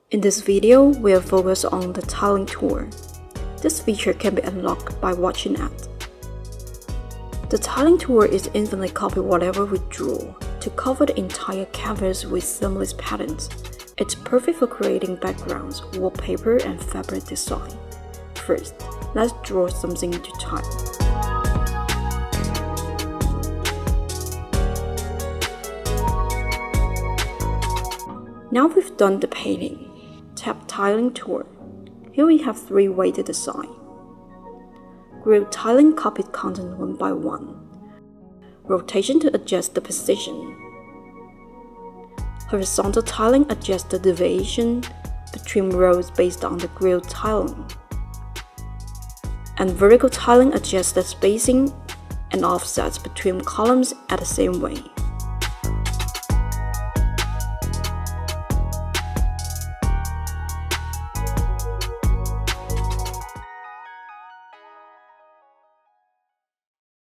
In this video, we'll focus on the tiling tool. This feature can be unlocked by watching ad. The tiling tool is infinitely copy whatever we draw to cover the entire canvas with seamless patterns. It's perfect for creating backgrounds, wallpaper, and fabric design. First, let's draw something to tile. Now we've done the painting. Tap Tiling tool. Here we have 3 ways to design. Grid tiling copied content one by one. Rotation to adjust the position. Horizontal tiling adjusts the deviation between rows based on the grid tiling. And vertical tiling adjusts the spacing and offsets between columns at the same way.